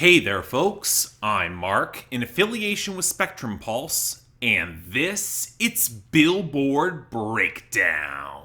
Hey there, folks. I'm Mark, in affiliation with Spectrum Pulse, and it's Billboard Breakdown.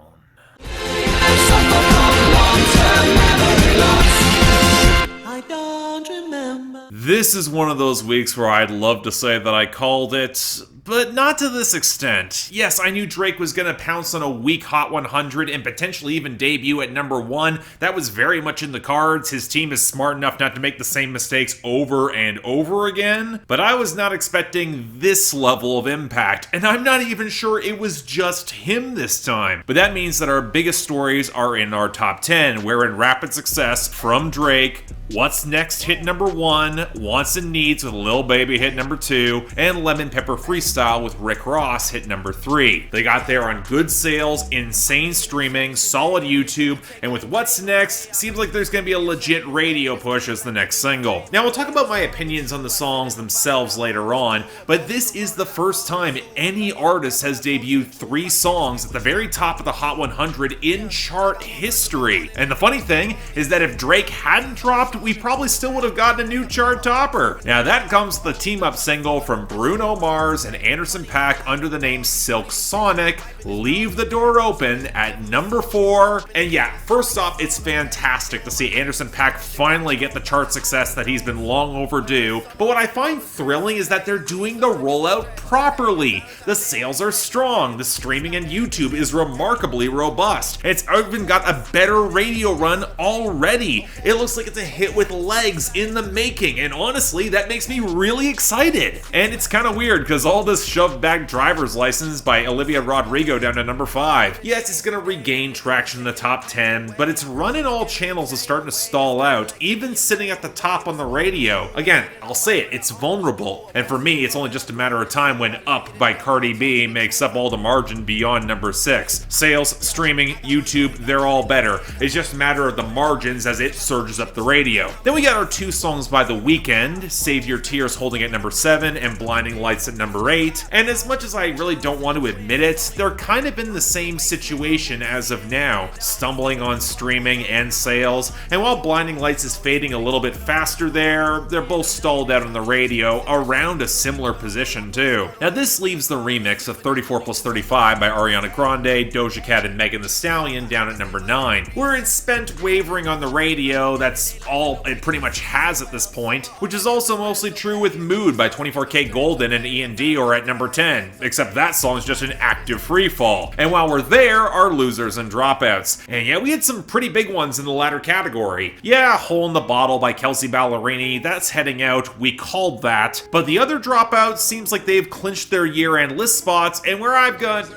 I don't remember. This is one of those weeks where I'd love to say that I called it, but not to this extent. Yes, I knew Drake was gonna pounce on a weak Hot 100 and potentially even debut at number 1. That was very much in the cards. His team is smart enough not to make the same mistakes over and over again. But I was not expecting this level of impact, and I'm not even sure it was just him this time. But that means that our biggest stories are in our top 10. We're in rapid success from Drake. What's Next hit number 1, Wants and Needs with Lil Baby hit number 2, and Lemon Pepper Freestyle with Rick Ross hit number 3. They got there on good sales, insane streaming, solid YouTube, and with What's Next, seems like there's gonna be a legit radio push as the next single. Now we'll talk about my opinions on the songs themselves later on, but this is the first time any artist has debuted 3 songs at the very top of the Hot 100 in chart history. And the funny thing is that if Drake hadn't dropped, we probably still would have gotten a new chart topper. Now that comes the team-up single from Bruno Mars and Anderson .Paak under the name Silk Sonic, Leave the Door Open, at number 4. And yeah, first off, it's fantastic to see Anderson .Paak finally get the chart success that he's been long overdue. But what I find thrilling is that they're doing the rollout properly. The sales are strong, the streaming and YouTube is remarkably robust. It's even got a better radio run already. It looks like it's a hit with legs in the making, and honestly, that makes me really excited. And it's kind of weird because all this shoved back Driver's License by Olivia Rodrigo down to number 5. Yes, it's gonna regain traction in the top 10, but its run in all channels is starting to stall out, even sitting at the top on the radio. Again, I'll say it, it's vulnerable. And for me, it's only just a matter of time when Up by Cardi B makes up all the margin beyond number 6. Sales, streaming, YouTube, they're all better. It's just a matter of the margins as it surges up the radio. Then we got our 2 songs by The Weeknd, Save Your Tears holding at number 7 and Blinding Lights at number 8. And as much as I really don't want to admit it, they're kind of in the same situation as of now, stumbling on streaming and sales. And while Blinding Lights is fading a little bit faster there, they're both stalled out on the radio around a similar position too. Now this leaves the remix of 34 plus 35 by Ariana Grande, Doja Cat and Megan Thee Stallion down at number 9. Where it's spent wavering on the radio, that's all it pretty much has at this point, which is also mostly true with Mood by 24K Golden and E&D are at number 10, except that song is just an active freefall. And while we're there, our losers and dropouts. And yeah, we had some pretty big ones in the latter category. Yeah, Hole in the Bottle by Kelsey Ballerini, that's heading out, we called that. But the other dropouts seems like they've clinched their year-end list spots, and where I've got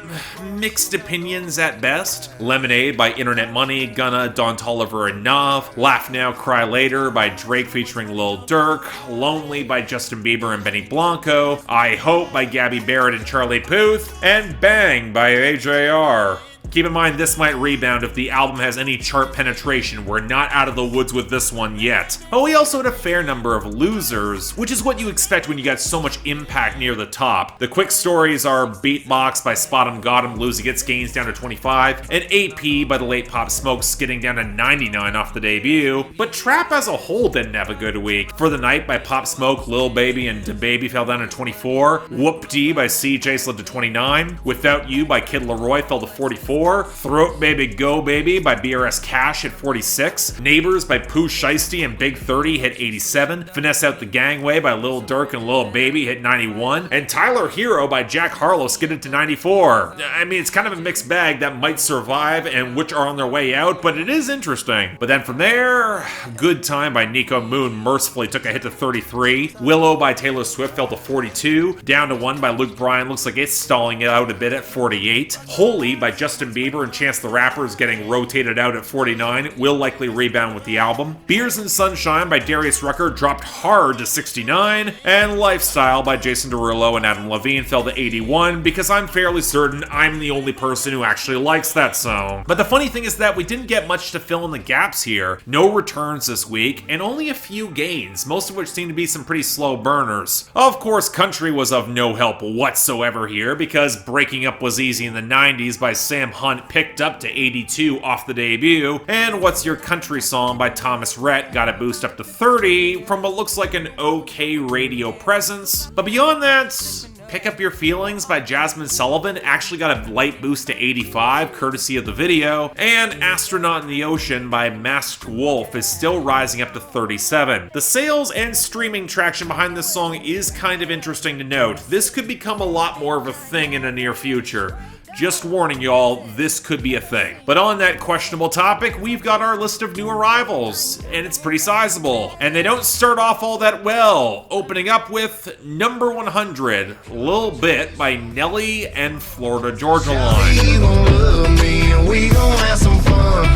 mixed opinions at best. Lemonade by Internet Money, Gunna, Don Toliver and Nav, Laugh Now, Cry Later by Drake featuring Lil Durk, Lonely by Justin Bieber and Benny Blanco, I Hope by Gabby Barrett and Charlie Puth, and Bang by AJR. Keep in mind, this might rebound if the album has any chart penetration. We're not out of the woods with this one yet. But we also had a fair number of losers, which is what you expect when you got so much impact near the top. The quick stories are Beatbox by Spot 'em Got 'em losing its gains down to 25, and AP by the late Pop Smoke skidding down to 99 off the debut. But Trap as a whole didn't have a good week. For the Night by Pop Smoke, Lil Baby and DaBaby fell down to 24. Whoop-Dee by CJ slid to 29. Without You by Kid Laroi fell to 44. Throat Baby Go Baby by BRS Cash hit 46. Neighbors by Pooh Shiesty and Big 30 hit 87. Finesse Out the Gangway by Lil Durk and Lil Baby hit 91. And Tyler Hero by Jack Harlow skidded to 94. I mean, it's kind of a mixed bag that might survive and which are on their way out, but it is interesting. But then from there, Good Time by Nico Moon mercifully took a hit to 33. Willow by Taylor Swift fell to 42. Down to 1 by Luke Bryan looks like it's stalling it out a bit at 48. Holy by Justin Bieber and Chance the Rapper is getting rotated out at 49, will likely rebound with the album. Beers and Sunshine by Darius Rucker dropped hard to 69, and Lifestyle by Jason Derulo and Adam Levine fell to 81 because I'm fairly certain I'm the only person who actually likes that song. But the funny thing is that we didn't get much to fill in the gaps here. No returns this week, and only a few gains, most of which seem to be some pretty slow burners. Of course, country was of no help whatsoever here because Breaking Up Was Easy in the 90s by Sam Graham Hunt picked up to 82 off the debut, and What's Your Country Song by Thomas Rhett got a boost up to 30 from what looks like an okay radio presence. But beyond that, Pick Up Your Feelings by Jasmine Sullivan actually got a light boost to 85, courtesy of the video, and Astronaut in the Ocean by Masked Wolf is still rising up to 37. The sales and streaming traction behind this song is kind of interesting to note. This could become a lot more of a thing in the near future. Just warning y'all, this could be a thing. But on that questionable topic, we've got our list of new arrivals, and it's pretty sizable. And they don't start off all that well, opening up with number 100, Lil Bit by Nelly and Florida Georgia Line. You gon' love me and we gon' have some fun.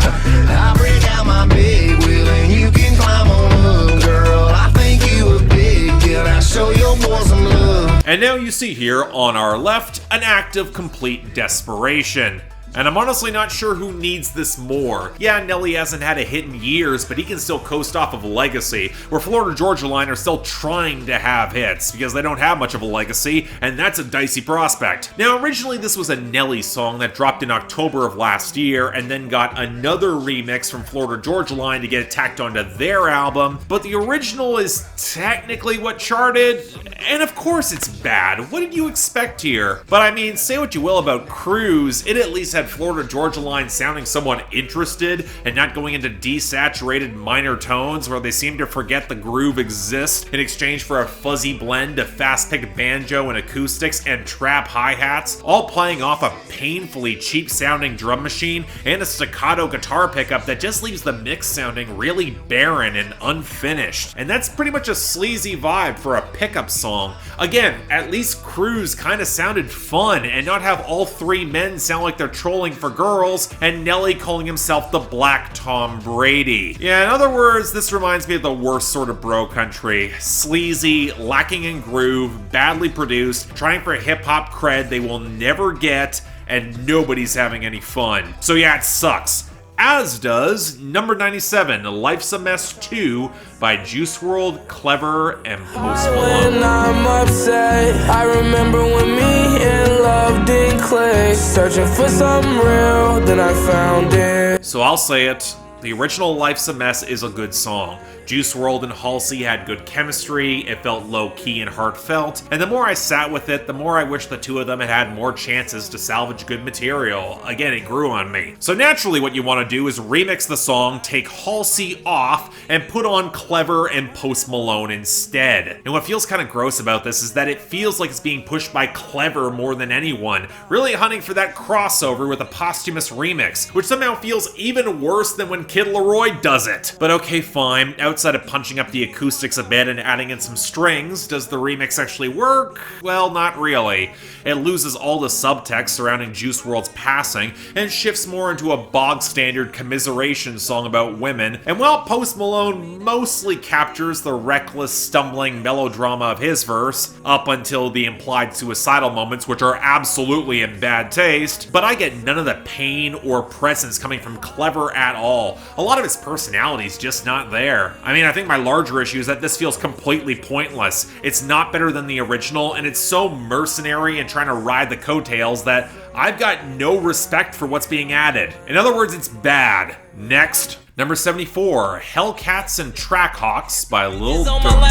I break out my big wheel and you can climb on up, girl. I think you a big deal. I show your boy some love. And now you see here on our left an act of complete desperation. And I'm honestly not sure who needs this more. Yeah, Nelly hasn't had a hit in years, but he can still coast off of a legacy, where Florida Georgia Line are still trying to have hits, because they don't have much of a legacy, and that's a dicey prospect. Now, originally this was a Nelly song that dropped in October of last year, and then got another remix from Florida Georgia Line to get it tacked onto their album, but the original is technically what charted, and of course it's bad. What did you expect here? But I mean, say what you will about Cruise, it at least had Florida Georgia Line sounding somewhat interested and not going into desaturated minor tones where they seem to forget the groove exists in exchange for a fuzzy blend of fast-picked banjo and acoustics and trap hi-hats, all playing off a painfully cheap-sounding drum machine and a staccato guitar pickup that just leaves the mix sounding really barren and unfinished. And that's pretty much a sleazy vibe for a pickup song. Again, at least Cruise kind of sounded fun and not have all three men sound like they're trolling for girls, and Nelly calling himself the Black Tom Brady. Yeah, in other words, this reminds me of the worst sort of bro country. Sleazy, lacking in groove, badly produced, trying for hip-hop cred they will never get, and nobody's having any fun. So yeah, it sucks. As does number 97, Life's a Mess 2 by Juice WRLD, Clever, and Post Malone. When I'm upset, I remember when me and love did click. Searching for something real, then I found it. So I'll say it, the original Life's a Mess is a good song. Juice WRLD and Halsey had good chemistry, it felt low-key and heartfelt, and the more I sat with it, the more I wish the two of them had had more chances to salvage good material. Again, it grew on me. So naturally what you want to do is remix the song, take Halsey off, and put on Clever and Post Malone instead. And what feels kind of gross about this is that it feels like it's being pushed by Clever more than anyone, really hunting for that crossover with a posthumous remix, which somehow feels even worse than when Kid Laroi does it. But okay, fine. Outside of punching up the acoustics a bit and adding in some strings, does the remix actually work? Well, not really. It loses all the subtext surrounding Juice WRLD's passing and shifts more into a bog-standard commiseration song about women, and while Post Malone mostly captures the reckless, stumbling melodrama of his verse, up until the implied suicidal moments, which are absolutely in bad taste, but I get none of the pain or presence coming from Clever at all. A lot of his personality's just not there. I mean, I think my larger issue is that this feels completely pointless. It's not better than the original, and it's so mercenary and trying to ride the coattails that I've got no respect for what's being added. In other words, it's bad. Next. Number 74, Hellcats and Trackhawks by Lil Durk.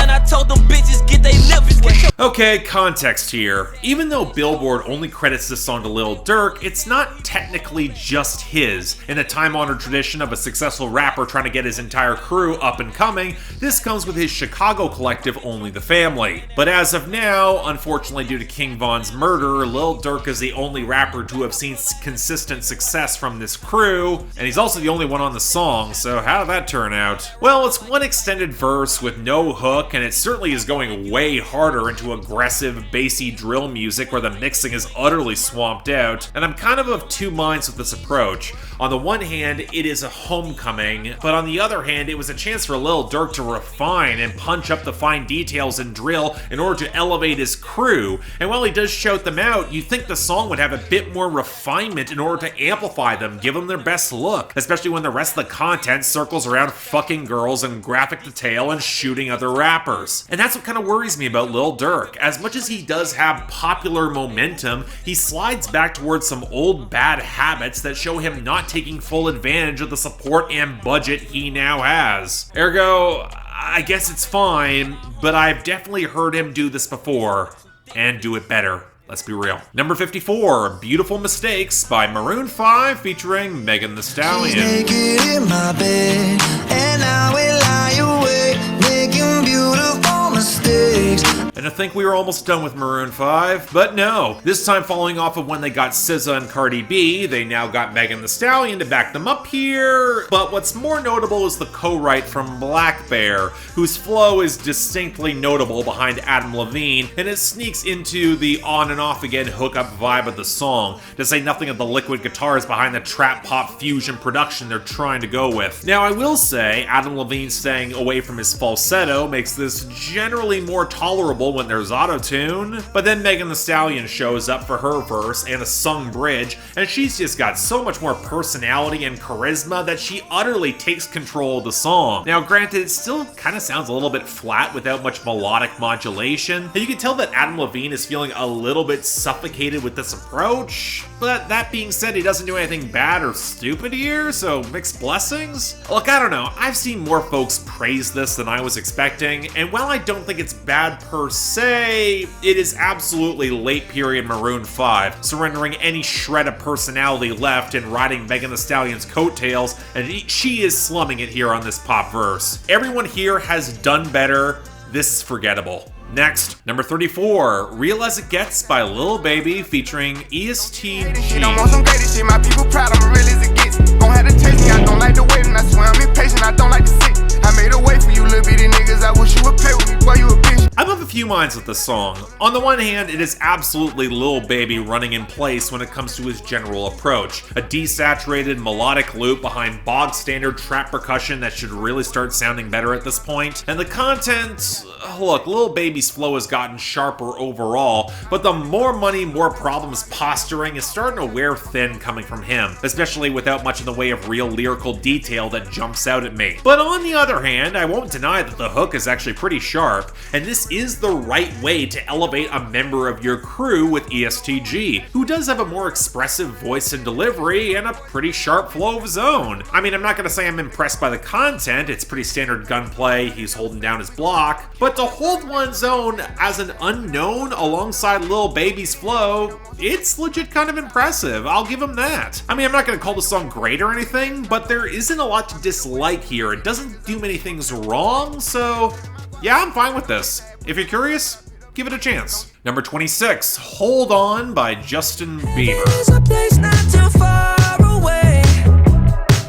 Okay, context here. Even though Billboard only credits this song to Lil Durk, it's not technically just his. In the time-honored tradition of a successful rapper trying to get his entire crew up and coming, this comes with his Chicago collective Only the Family. But as of now, unfortunately due to King Von's murder, Lil Durk is the only rapper to have seen consistent success from this crew, and he's also the only one on the song. So how did that turn out? Well, it's one extended verse with no hook, and it certainly is going way harder into aggressive, bassy drill music where the mixing is utterly swamped out, and I'm kind of two minds with this approach. On the one hand, it is a homecoming, but on the other hand, it was a chance for Lil Durk to refine and punch up the fine details and drill in order to elevate his crew. And while he does shout them out, you think the song would have a bit more refinement in order to amplify them, give them their best look, especially when the rest of the content circles around fucking girls in graphic detail and shooting other rappers. And that's what kind of worries me about Lil Durk. As much as he does have popular momentum, he slides back towards some old bad habits that show him not taking full advantage of the support and budget he now has. Ergo, I guess it's fine, but I've definitely heard him do this before, and do it better. Let's be real. Number 54, Beautiful Mistakes by Maroon 5 featuring Megan Thee Stallion. Naked in my bed, and I will lie awake, making beautiful mistakes. And I think we were almost done with Maroon 5, but no. This time following off of when they got SZA and Cardi B, they now got Megan Thee Stallion to back them up here. But what's more notable is the co-write from Black Bear, whose flow is distinctly notable behind Adam Levine, and it sneaks into the on and off again hookup vibe of the song, to say nothing of the liquid guitars behind the trap pop fusion production they're trying to go with. Now I will say, Adam Levine staying away from his falsetto makes this generally more tolerable when there's auto-tune, but then Megan Thee Stallion shows up for her verse and a sung bridge, and she's just got so much more personality and charisma that she utterly takes control of the song. Now granted, it still kind of sounds a little bit flat without much melodic modulation, and you can tell that Adam Levine is feeling a little bit suffocated with this approach, but that being said, he doesn't do anything bad or stupid here, so mixed blessings? Look, I don't know, I've seen more folks praise this than I was expecting, and while I don't think it's bad per se, it is absolutely late period Maroon 5, surrendering any shred of personality left and riding Megan Thee Stallion's coattails, and she is slumming it here on this pop verse. Everyone here has done better. This is forgettable. Next, number 34, Real As It Gets by Lil Baby featuring ESTG. I'm on some greatest shit, my people proud, I'm real as it gets. Gon' have to taste me, I don't like to wait, and I swear I'm impatient, I don't like to sit. I made a way for you little bitty niggas, I wish you would play with me, boy, you a bitch. I'm of a few minds with this song. On the one hand, it is absolutely Lil Baby running in place when it comes to his general approach. A desaturated melodic loop behind bog standard trap percussion that should really start sounding better at this point. And the content, look, Lil Baby's flow has gotten sharper overall, but the more money, more problems posturing is starting to wear thin coming from him, especially without much in the way of real lyrical detail that jumps out at me. But on the other hand, I won't deny that the hook is actually pretty sharp, and this is the right way to elevate a member of your crew with ESTG, who does have a more expressive voice and delivery and a pretty sharp flow of his own. I mean, I'm not gonna say I'm impressed by the content, it's pretty standard gunplay, he's holding down his block, but to hold one's own as an unknown alongside Lil Baby's flow, it's legit kind of impressive, I'll give him that. I mean, I'm not gonna call the song great or anything, but there isn't a lot to dislike here, it doesn't do many things wrong, so yeah, I'm fine with this. If you're curious, give it a chance. Number 26, Hold On by Justin Bieber. There's a place not too far away.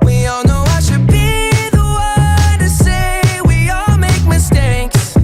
We all know I should be the one to say we all make mistakes.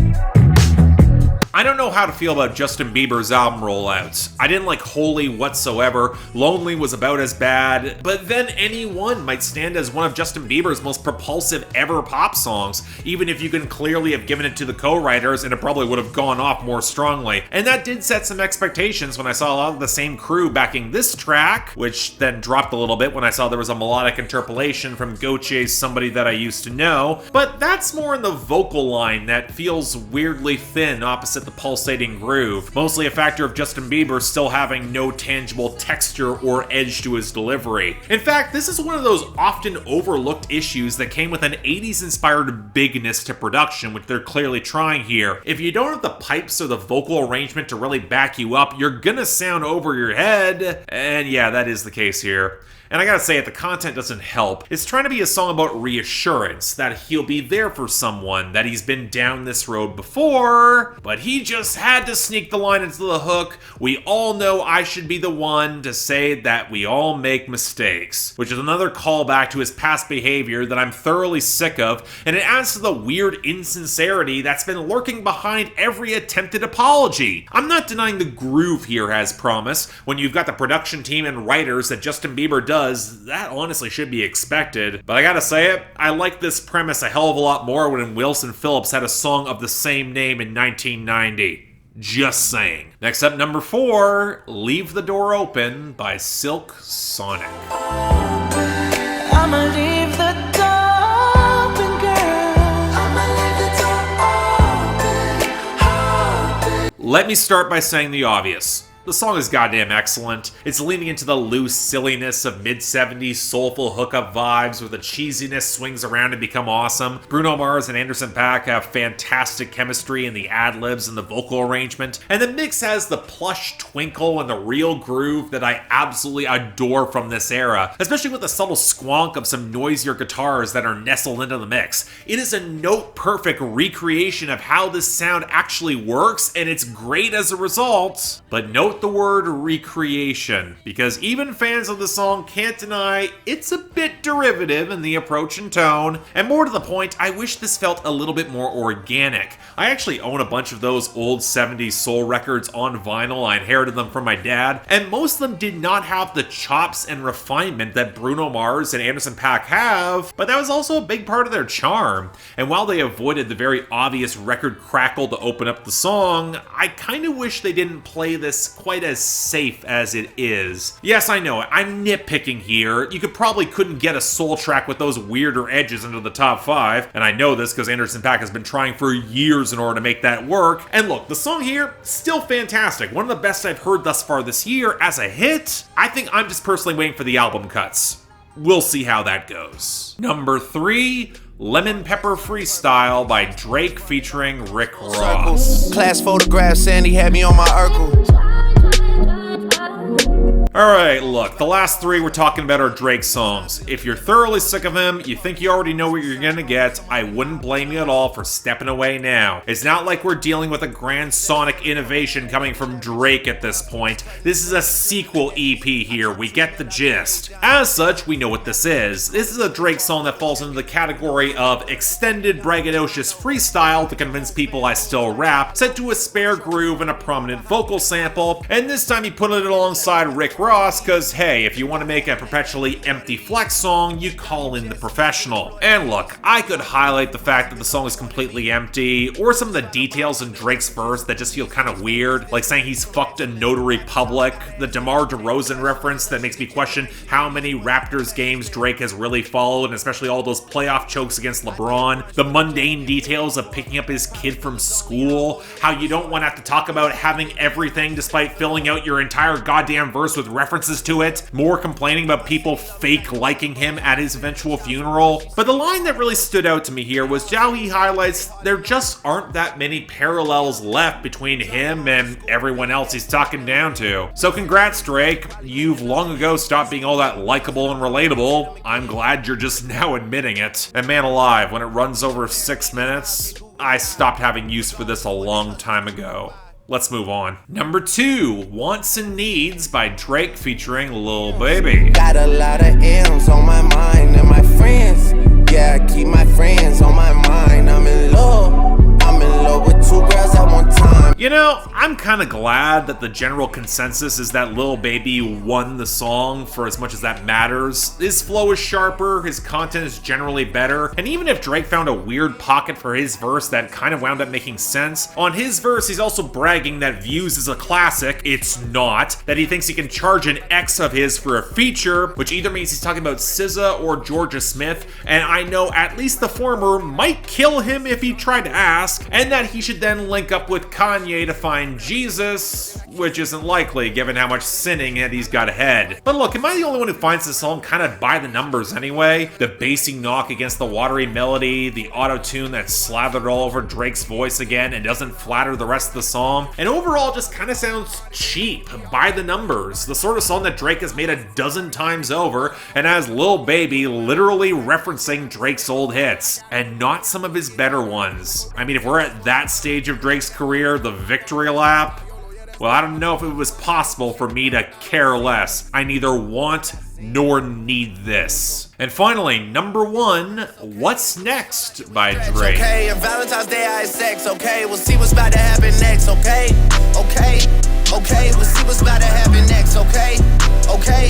I don't know how to feel about Justin Bieber's album rollouts. I didn't like Holy whatsoever, Lonely was about as bad, but then Any One might stand as one of Justin Bieber's most propulsive ever pop songs, even if you can clearly have given it to the co-writers and it probably would have gone off more strongly. And that did set some expectations when I saw a lot of the same crew backing this track, which then dropped a little bit when I saw there was a melodic interpolation from Gautier's Somebody That I Used to Know, but that's more in the vocal line that feels weirdly thin opposite the pulsating groove, mostly a factor of Justin Bieber still having no tangible texture or edge to his delivery. In fact, this is one of those often overlooked issues that came with an 80s inspired bigness to production, which they're clearly trying here. If you don't have the pipes or the vocal arrangement to really back you up, you're gonna sound over your head, and yeah, that is the case here. And I gotta say, the content doesn't help. It's trying to be a song about reassurance, that he'll be there for someone, that he's been down this road before, but he just had to sneak the line into the hook, we all know I should be the one to say that we all make mistakes, which is another callback to his past behavior that I'm thoroughly sick of, and it adds to the weird insincerity that's been lurking behind every attempted apology. I'm not denying the groove here has promise, when you've got the production team and writers that Justin Bieber does does, that honestly should be expected. But I gotta say it, I like this premise a hell of a lot more when Wilson Phillips had a song of the same name in 1990. Just saying. Next up, number 4, Leave the Door Open by Silk Sonic. I'ma leave the door open, girl. I'ma leave the door open. Let me start by saying the obvious. The song is goddamn excellent. It's leaning into the loose silliness of mid-70s soulful hookup vibes where the cheesiness swings around and become awesome. Bruno Mars and Anderson .Paak have fantastic chemistry in the ad-libs and the vocal arrangement, and the mix has the plush twinkle and the real groove that I absolutely adore from this era, especially with the subtle squonk of some noisier guitars that are nestled into the mix. It is a note-perfect recreation of how this sound actually works, and it's great as a result. But note the word recreation, because even fans of the song can't deny it's a bit derivative in the approach and tone, and more to the point, I wish this felt a little bit more organic. I actually own a bunch of those old 70s soul records on vinyl. I inherited them from my dad, and most of them did not have the chops and refinement that Bruno Mars and Anderson .Paak have, but that was also a big part of their charm. And while they avoided the very obvious record crackle to open up the song, I kind of wish they didn't play this quite as safe as it is. Yes, I know it. I'm nitpicking here. You probably couldn't get a soul track with those weirder edges into the top 5, and I know this because Anderson .Paak has been trying for years in order to make that work. And look, the song here, still fantastic. One of the best I've heard thus far this year as a hit. I think I'm just personally waiting for the album cuts. We'll see how that goes. Number 3, Lemon Pepper Freestyle by Drake featuring Rick Ross. Class photograph, Sandy had me on my Urkel. Alright, look, the last 3 we're talking about are Drake songs. If you're thoroughly sick of him, you think you already know what you're gonna get, I wouldn't blame you at all for stepping away now. It's not like we're dealing with a grand sonic innovation coming from Drake at this point. This is a sequel EP here, we get the gist. As such, we know what this is. This is a Drake song that falls into the category of extended braggadocious freestyle to convince people I still rap, set to a spare groove and a prominent vocal sample, and this time he put it alongside Rick Ross, cause hey, if you want to make a perpetually empty flex song, you call in the professional. And look, I could highlight the fact that the song is completely empty, or some of the details in Drake's verse that just feel kind of weird, like saying he's fucked a notary public, the DeMar DeRozan reference that makes me question how many Raptors games Drake has really followed, and especially all those playoff chokes against LeBron, the mundane details of picking up his kid from school, how you don't want to have to talk about having everything despite filling out your entire goddamn verse with references to it, more complaining about people fake liking him at his eventual funeral. But the line that really stood out to me here was how he highlights there just aren't that many parallels left between him and everyone else he's talking down to. So congrats, Drake. You've long ago stopped being all that likable and relatable. I'm glad you're just now admitting it. And man alive, when it runs over 6 minutes, I stopped having use for this a long time ago. Let's move on. Number 2, Wants and Needs by Drake featuring Lil Baby. Got a lot of M's on my mind and my friends. Yeah, I keep my friends on my mind. I'm in love with 2 girls at one time. You know, I'm kind of glad that the general consensus is that Lil Baby won the song, for as much as that matters. His flow is sharper, his content is generally better, and even if Drake found a weird pocket for his verse that kind of wound up making sense, on his verse he's also bragging that Views is a classic, it's not, that he thinks he can charge an ex of his for a feature, which either means he's talking about SZA or Georgia Smith, and I know at least the former might kill him if he tried to ask, and that he should then link up with Kanye to find Jesus, which isn't likely given how much sinning that he's got ahead. But look, am I the only one who finds this song kind of by the numbers anyway? The bassy knock against the watery melody, the auto-tune that's slathered all over Drake's voice again and doesn't flatter the rest of the song, and overall just kind of sounds cheap, by the numbers, the sort of song that Drake has made a dozen times over and has Lil Baby literally referencing Drake's old hits, and not some of his better ones. I mean, if we're at that stage of Drake's career, the victory lap, Well, I don't know if it was possible for me to care less. I neither want nor need this. And finally, number 1, What's Next by Drake. Okay, and Valentine's Day I had sex, okay? We'll see what's about to happen next, okay? Okay, okay, we'll see what's about to happen next, okay? Okay,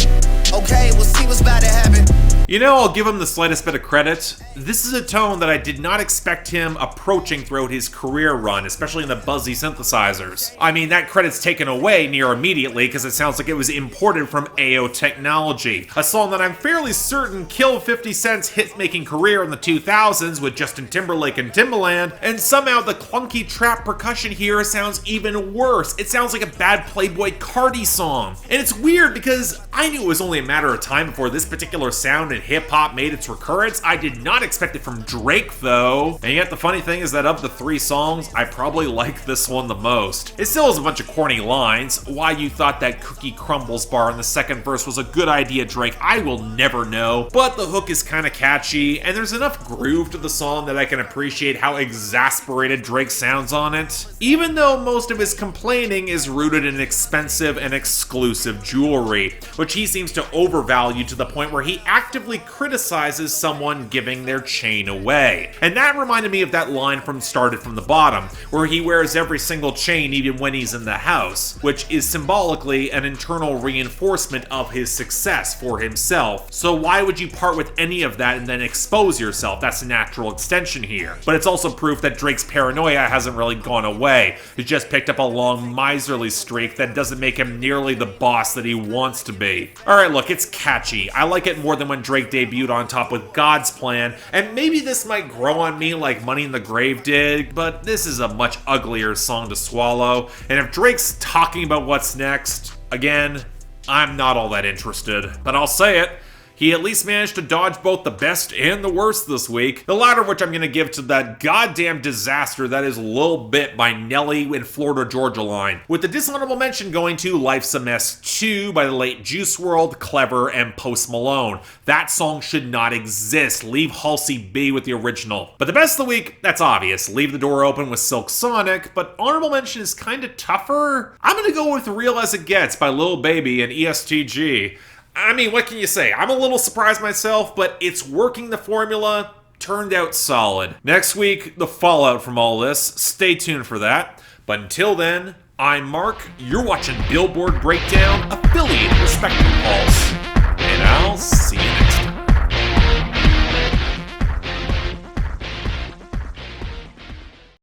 okay, we'll see what's about to happen. You know, I'll give him the slightest bit of credit. This is a tone that I did not expect him approaching throughout his career run, especially in the buzzy synthesizers. I mean, that credit's taken away near immediately because it sounds like it was imported from AO Technology, a song that I'm fairly certain killed 50 Cent's hit-making career in the 2000s with Justin Timberlake and Timbaland, and somehow the clunky trap percussion here sounds even worse. It sounds like a bad Playboi Carti song. And it's weird because I knew it was only a matter of time before this particular sound in hip-hop made its recurrence. I did not expect it from Drake, though. And yet the funny thing is that of the 3 songs, I probably like this one the most. It still has a bunch of corny lines. Why you thought that cookie crumbles bar in the second verse was a good idea, Drake, I will never know. But the hook is kind of catchy, and there's enough groove to the song that I can appreciate how exasperated Drake sounds on it. Even though most of his complaining is rooted in expensive and exclusive jewelry, which he seems to overvalue to the point where he actively criticizes someone giving their chain away. And that reminded me of that line from Started From the Bottom, where he wears every single chain even when he's in the house, which is symbolically an internal reinforcement of his success for himself. So why would you part with any of that and then expose yourself? That's a natural extension here. But it's also proof that Drake's paranoia hasn't really gone away. He's just picked up a long miserly streak that doesn't make him nearly the boss that he wants to be. Alright, look, it's catchy. I like it more than when Drake debuted on top with God's Plan, and maybe this might grow on me like Money in the Grave did, but this is a much uglier song to swallow, and if Drake's talking about what's next, again, I'm not all that interested. But I'll say it, he at least managed to dodge both the best and the worst this week, the latter of which I'm going to give to that goddamn disaster that is Lil Bit by Nelly and Florida Georgia Line, with the dishonorable mention going to Life's a Mess 2 by the late Juice WRLD, Clever, and Post Malone. That song should not exist. Leave Halsey be with the original. But the best of the week, that's obvious. Leave the Door Open with Silk Sonic, but honorable mention is kind of tougher. I'm going to go with Real As It Gets by Lil Baby and ESTG. I mean, what can you say? I'm a little surprised myself, but it's working the formula. Turned out solid. Next week, the fallout from all this. Stay tuned for that. But until then, I'm Mark. You're watching Billboard Breakdown, affiliate Respectable Pulse. And I'll see you next time.